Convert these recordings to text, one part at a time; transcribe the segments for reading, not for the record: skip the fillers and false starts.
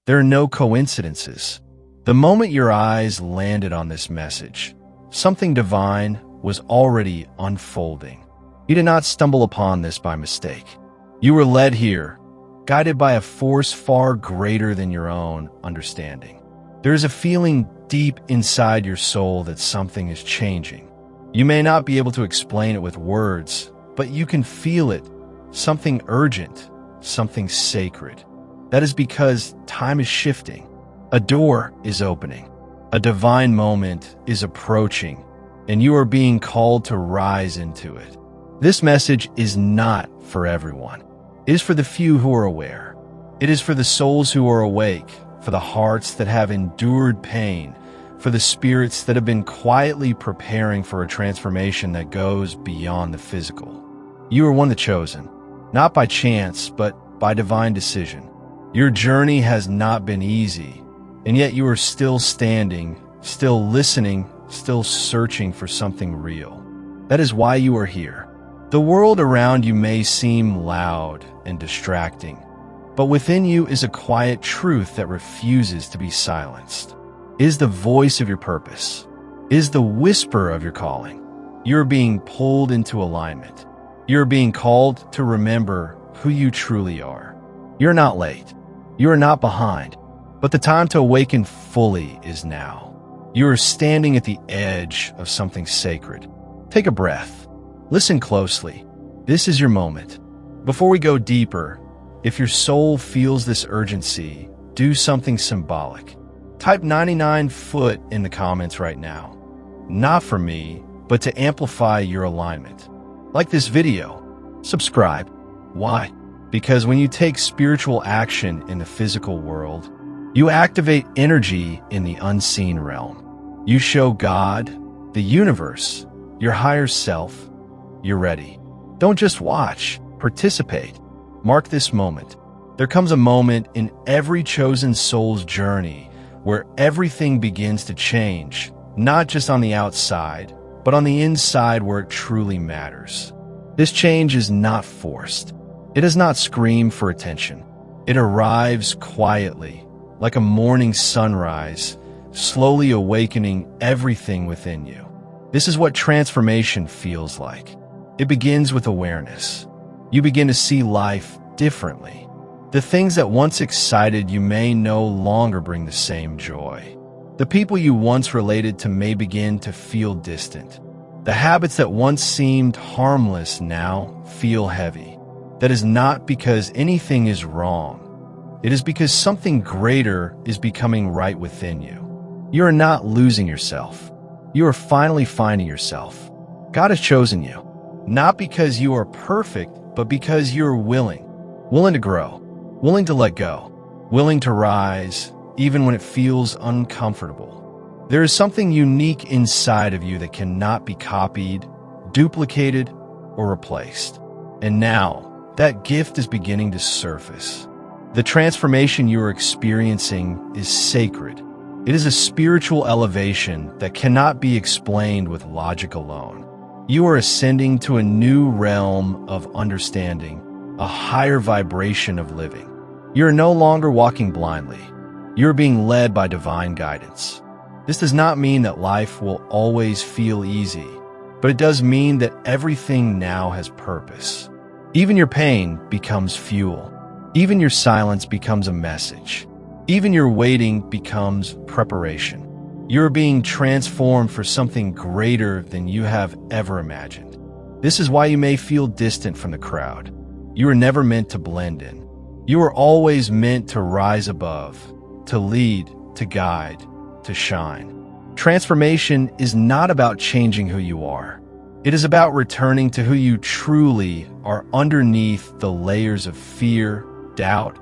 There are no coincidences. The moment your eyes landed on this message, something divine was already unfolding. You did not stumble upon this by mistake. You were led here, guided by a force far greater than your own understanding. There is a feeling deep inside your soul that something is changing. You may not be able to explain it with words, but you can feel it, something urgent, something sacred. That is because time is shifting. A door is opening. A divine moment is approaching, and you are being called to rise into it. This message is not for everyone. It is for the few who are aware. It is for the souls who are awake, for the hearts that have endured pain, for the spirits that have been quietly preparing for a transformation that goes beyond the physical. You are one of the chosen, not by chance, but by divine decision. Your journey has not been easy, and yet you are still standing, still listening, still searching for something real. That is why you are here. The world around you may seem loud and distracting, but within you is a quiet truth that refuses to be silenced. It is the voice of your purpose. It is the whisper of your calling. You are being pulled into alignment. You are being called to remember who you truly are. You are not late. You are not behind. But the time to awaken fully is now. You are standing at the edge of something sacred. Take a breath. Listen closely. This is your moment. Before we go deeper, if your soul feels this urgency, do something symbolic. Type 99 foot in the comments right now. Not for me, but to amplify your alignment. Like this video. Subscribe. Why? Because when you take spiritual action in the physical world, you activate energy in the unseen realm. You show God, the universe, your higher self, you're ready. Don't just watch, participate. Mark this moment. There comes a moment in every chosen soul's journey where everything begins to change, not just on the outside, but on the inside where it truly matters. This change is not forced. It does not scream for attention. It arrives quietly, like a morning sunrise, slowly awakening everything within you. This is what transformation feels like. It begins with awareness. You begin to see life differently. The things that once excited you may no longer bring the same joy. The people you once related to may begin to feel distant. The habits that once seemed harmless now feel heavy. That is not because anything is wrong. It is because something greater is becoming right within you. You are not losing yourself. You are finally finding yourself. God has chosen you, not because you are perfect, but because you are willing to grow, willing to let go, willing to rise, even when it feels uncomfortable. There is something unique inside of you that cannot be copied, duplicated, or replaced. And now, that gift is beginning to surface. The transformation you are experiencing is sacred. It is a spiritual elevation that cannot be explained with logic alone. You are ascending to a new realm of understanding, a higher vibration of living. You are no longer walking blindly. You are being led by divine guidance. This does not mean that life will always feel easy, but it does mean that everything now has purpose. Even your pain becomes fuel. Even your silence becomes a message. Even your waiting becomes preparation. You are being transformed for something greater than you have ever imagined. This is why you may feel distant from the crowd. You were never meant to blend in. You were always meant to rise above, to lead, to guide, to shine. Transformation is not about changing who you are. It is about returning to who you truly are underneath the layers of fear, doubt,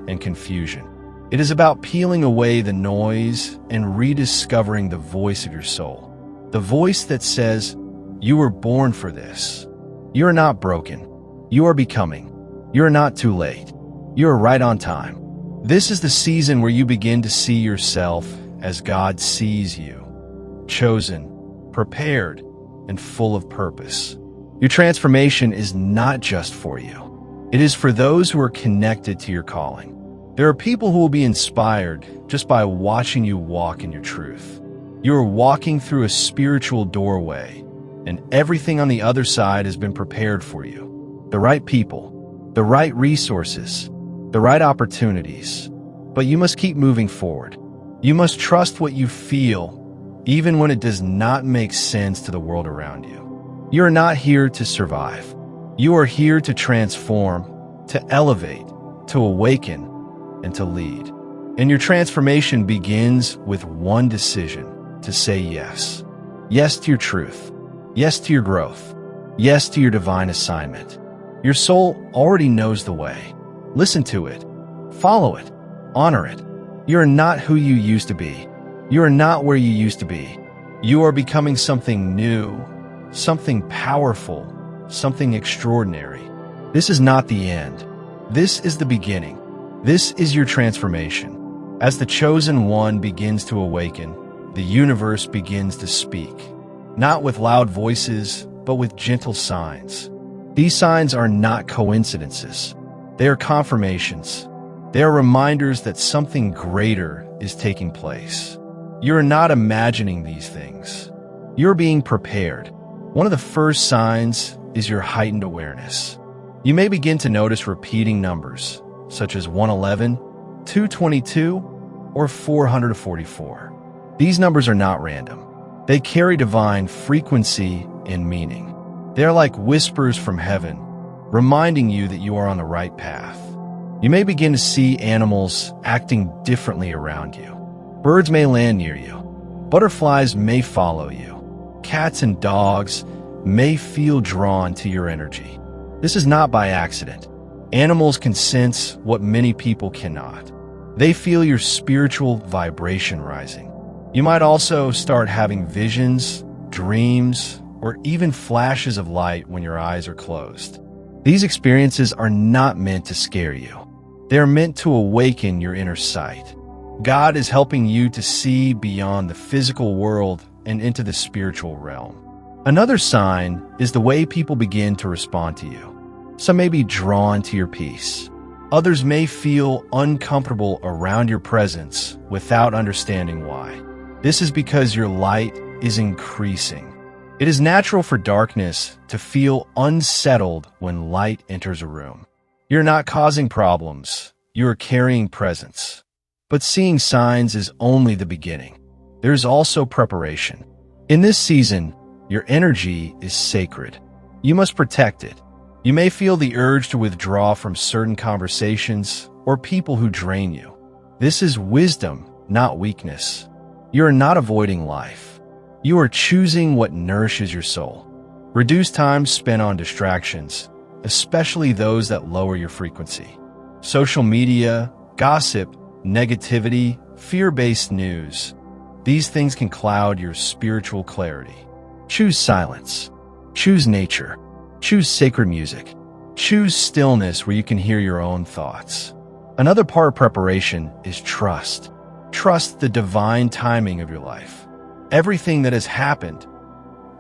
and confusion. It is about peeling away the noise and rediscovering the voice of your soul. The voice that says, you were born for this. You are not broken. You are becoming. You are not too late. You are right on time. This is the season where you begin to see yourself as God sees you. Chosen, prepared, and full of purpose. Your transformation is not just for you. It is for those who are connected to your calling. There are people who will be inspired just by watching you walk in your truth. You are walking through a spiritual doorway, and everything on the other side has been prepared for you. The right people, the right resources, the right opportunities. But you must keep moving forward. You must trust what you feel, even when it does not make sense to the world around you. You are not here to survive. You are here to transform, to elevate, to awaken, and to lead. And your transformation begins with one decision: to say yes. Yes to your truth. Yes to your growth. Yes to your divine assignment. Your soul already knows the way. Listen to it. Follow it. Honor it. You are not who you used to be. You are not where you used to be. You are becoming something new, something powerful, something extraordinary. This is not the end. This is the beginning. This is your transformation. As the chosen one begins to awaken, the universe begins to speak, not with loud voices, but with gentle signs. These signs are not coincidences. They are confirmations. They are reminders that something greater is taking place. You are not imagining these things. You're being prepared. One of the first signs is your heightened awareness. You may begin to notice repeating numbers, such as 111, 222, or 444. These numbers are not random. They carry divine frequency and meaning. They are like whispers from heaven, reminding you that you are on the right path. You may begin to see animals acting differently around you. Birds may land near you. Butterflies may follow you. Cats and dogs may feel drawn to your energy. This is not by accident. Animals can sense what many people cannot. They feel your spiritual vibration rising. You might also start having visions, dreams, or even flashes of light when your eyes are closed. These experiences are not meant to scare you. They are meant to awaken your inner sight. God is helping you to see beyond the physical world and into the spiritual realm. Another sign is the way people begin to respond to you. Some may be drawn to your peace. Others may feel uncomfortable around your presence without understanding why. This is because your light is increasing. It is natural for darkness to feel unsettled when light enters a room. You're not causing problems. You're carrying presence. But seeing signs is only the beginning. There's also preparation. In this season, your energy is sacred. You must protect it. You may feel the urge to withdraw from certain conversations or people who drain you. This is wisdom, not weakness. You are not avoiding life. You are choosing what nourishes your soul. Reduce time spent on distractions, especially those that lower your frequency. Social media, gossip, negativity, fear-based news. These things can cloud your spiritual clarity. Choose silence. Choose nature. Choose sacred music. Choose stillness where you can hear your own thoughts. Another part of preparation is trust. Trust the divine timing of your life. Everything that has happened,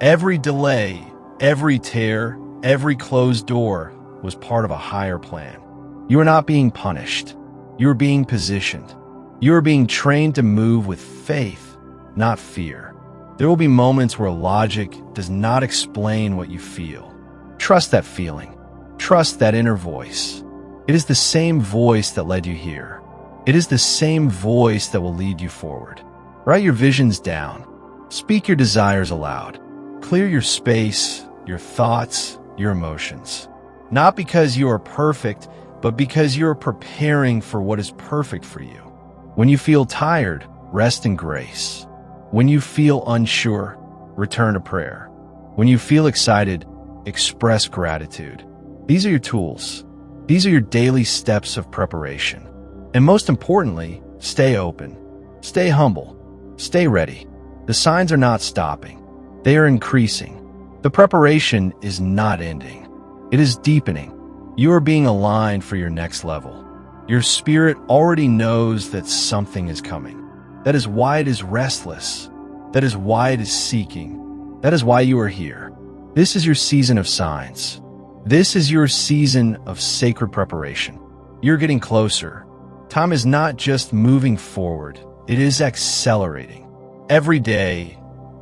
every delay, every tear, every closed door was part of a higher plan. You are not being punished. You are being positioned. You are being trained to move with faith, not fear. There will be moments where logic does not explain what you feel. Trust that feeling. Trust that inner voice. It is the same voice that led you here. It is the same voice that will lead you forward. Write your visions down. Speak your desires aloud. Clear your space, your thoughts, your emotions. Not because you are perfect, but because you are preparing for what is perfect for you. When you feel tired, rest in grace. When you feel unsure, return to prayer. When you feel excited, express gratitude. These are your tools. These are your daily steps of preparation. And most importantly, stay open. Stay humble. Stay ready. The signs are not stopping. They are increasing. The preparation is not ending. It is deepening. You are being aligned for your next level. Your spirit already knows that something is coming. That is why it is restless. That is why it is seeking. That is why you are here. This is your season of signs. This is your season of sacred preparation. You're getting closer Time is not just moving forward, it is accelerating. Every day,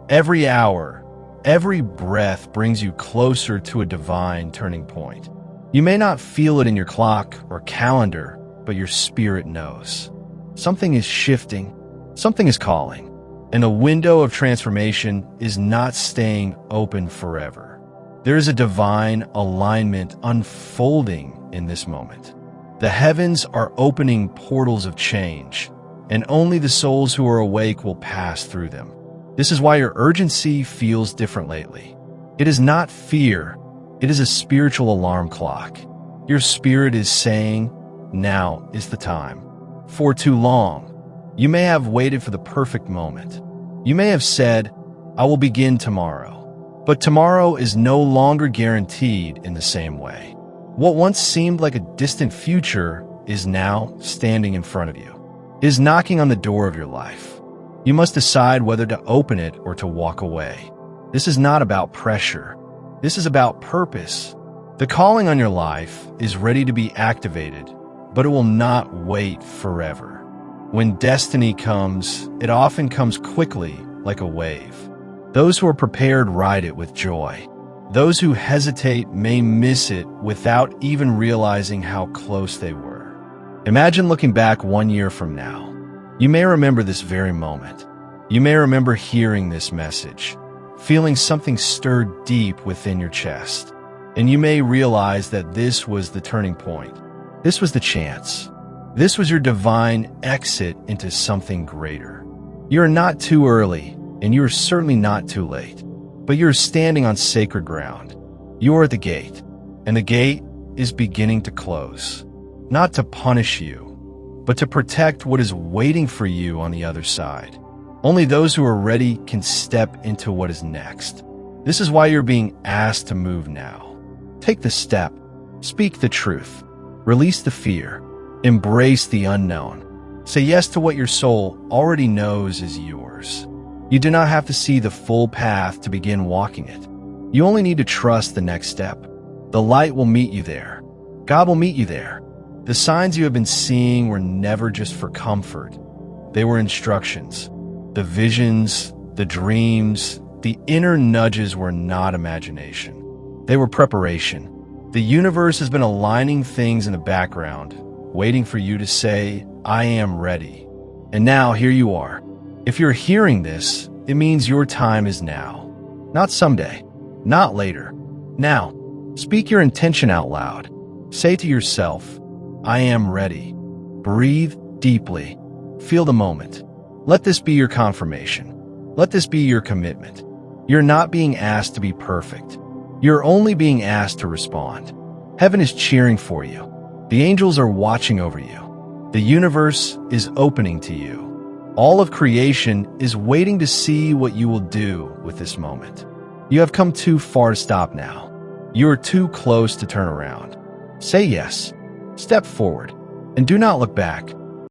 every hour, every breath brings you closer to a divine turning point. You may not feel it in your clock or calendar, but your spirit knows. Something is shifting, something is calling, and a window of transformation is not staying open forever. There is a divine alignment unfolding in this moment. The heavens are opening portals of change, and only the souls who are awake will pass through them. This is why your urgency feels different lately. It is not fear, it is a spiritual alarm clock. Your spirit is saying, now is the time. For too long, you may have waited for the perfect moment. You may have said, I will begin tomorrow. But tomorrow is no longer guaranteed in the same way. What once seemed like a distant future is now standing in front of you, is knocking on the door of your life. You must decide whether to open it or to walk away. This is not about pressure. This is about purpose. The calling on your life is ready to be activated, but it will not wait forever. When destiny comes, it often comes quickly, like a wave. Those who are prepared ride it with joy. Those who hesitate may miss it without even realizing how close they were. Imagine looking back 1 year from now. You may remember this very moment. You may remember hearing this message, feeling something stir deep within your chest. And you may realize that this was the turning point. This was the chance. This was your divine exit into something greater. You are not too early, and you are certainly not too late. But you are standing on sacred ground. You are at the gate, and the gate is beginning to close. Not to punish you, but to protect what is waiting for you on the other side. Only those who are ready can step into what is next. This is why you're being asked to move now. Take the step. Speak the truth. Release the fear. Embrace the unknown. Say yes to what your soul already knows is yours. You do not have to see the full path to begin walking it. You only need to trust the next step. The light will meet you there. God will meet you there. The signs you have been seeing were never just for comfort. They were instructions. The visions, the dreams, the inner nudges were not imagination. They were preparation. The universe has been aligning things in the background, waiting for you to say, I am ready. And now here you are. If you're hearing this, it means your time is now. Not someday, not later. Now, speak your intention out loud. Say to yourself, I am ready. Breathe deeply. Feel the moment. Let this be your confirmation. Let this be your commitment. You're not being asked to be perfect. You're only being asked to respond. Heaven is cheering for you. The angels are watching over you. The universe is opening to you. All of creation is waiting to see what you will do with this moment. You have come too far to stop now. You are too close to turn around. Say yes. Step forward. And do not look back.